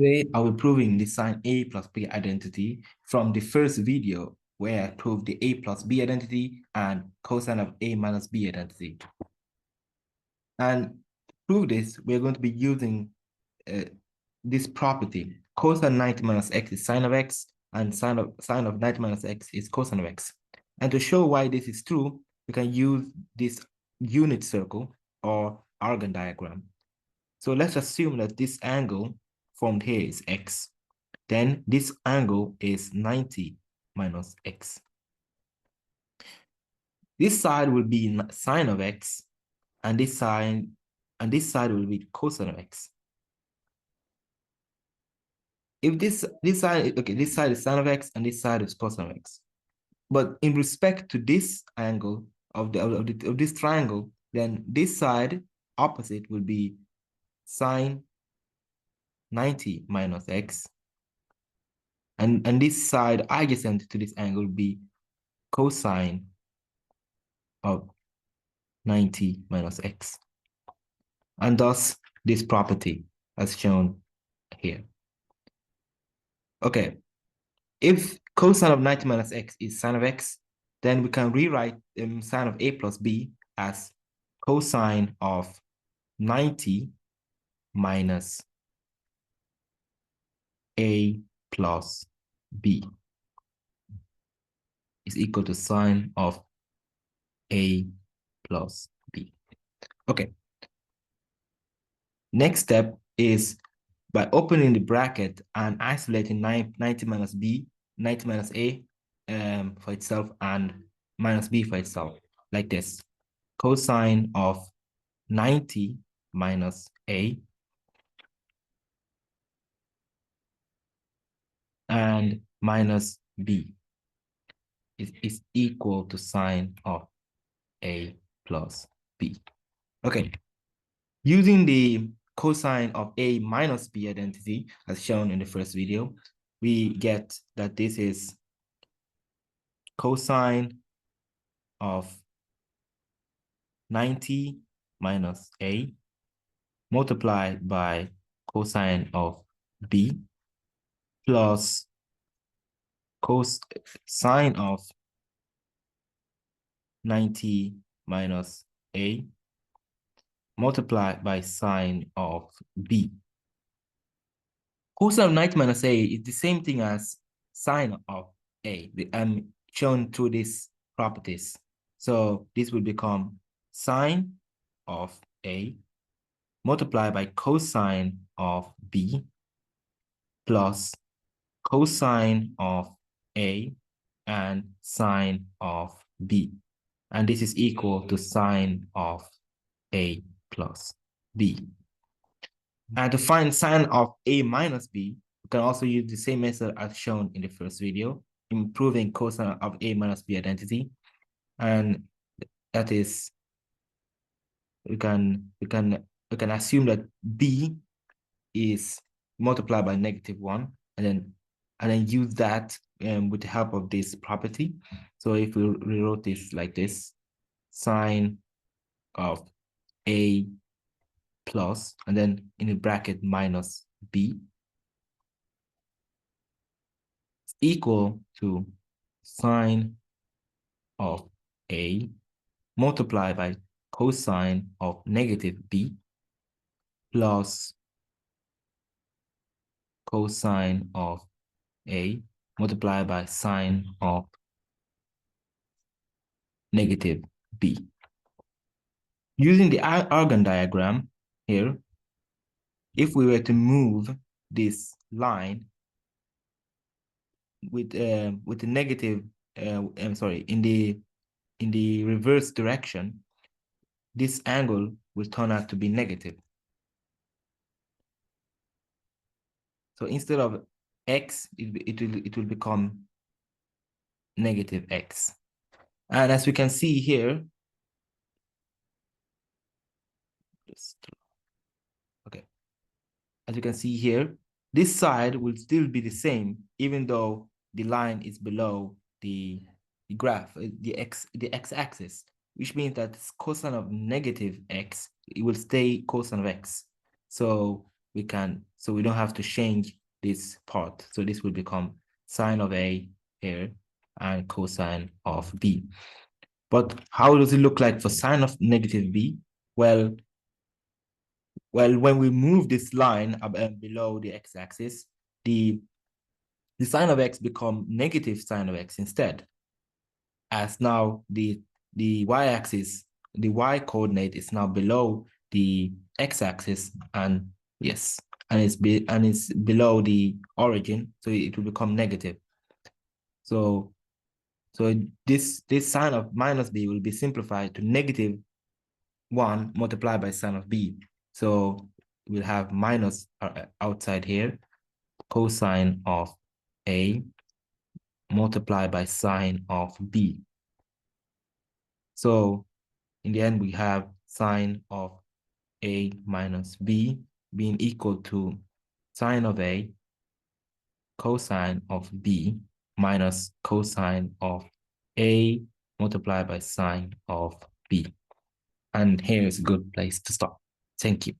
Today, I'll be proving the sine A plus B identity from the first video where I proved the A plus B identity and cosine of A minus B identity. And to prove this, we're going to be using this property. Cosine 90 minus x is sine of x, and sine of 90 minus x is cosine of x. And to show why this is true, we can use this unit circle or Argand diagram. So let's assume that this angle formed here is x. Then this angle is 90 minus x. This side will be sine of x, and this side will be cosine of x. If this side is sine of x and this side is cosine of x. But in respect to this angle of this triangle, then this side opposite will be sine 90 minus x. And this side adjacent to this angle will be cosine of 90 minus x. And thus this property as shown here. Okay, if cosine of 90 minus x is sine of x, then we can rewrite sine of a plus b as cosine of 90 minus a plus b is equal to sine of a plus b. Okay. Next step is by opening the bracket and isolating 90 minus b, 90 minus a for itself and minus b for itself, like this. Cosine of 90 minus a and minus b is equal to sine of a plus b. Okay. Using the cosine of a minus b identity, as shown in the first video, we get that this is cosine of 90 minus a multiplied by cosine of b plus cosine of 90 minus a multiplied by sine of b. Cosine of 90 minus a is the same thing as sine of a. I'm shown through these properties. So this will become sine of a multiplied by cosine of b plus cosine of a and sine of b. And this is equal to sine of a plus b. And to find sine of a minus b, we can also use the same method as shown in the first video, improving cosine of a minus b identity. And that is, we can assume that b is multiplied by -1, and then use that with the help of this property. So if we rewrote this like this, sine of a plus, and then in the bracket minus b is equal to sine of a multiplied by cosine of -b plus cosine of a multiplied by sine of -b. Using the Argand diagram here, if we were to move this line with the negative, I'm sorry, in the reverse direction, this angle will turn out to be negative. So instead of x, it will become negative x. And as we can see here, okay, as you can see here, this side will still be the same, even though the line is below the graph, the x-axis, which means that cosine of -x, it will stay cosine of x. So so we don't have to change this part. So this will become sine of A here and cosine of B. But how does it look like for sine of negative B? Well, when we move this line below the x-axis, the sine of x become negative sine of x instead, as now the y-axis, the y-coordinate is now below the x-axis, and yes, and it's below the origin, so it will become negative. So this sine of minus b will be simplified to negative 1 multiplied by sine of b. So we'll have minus outside here, cosine of A multiplied by sine of B. So in the end, we have sine of A minus B being equal to sine of A cosine of B minus cosine of A multiplied by sine of B. And here is a good place to stop. Thank you.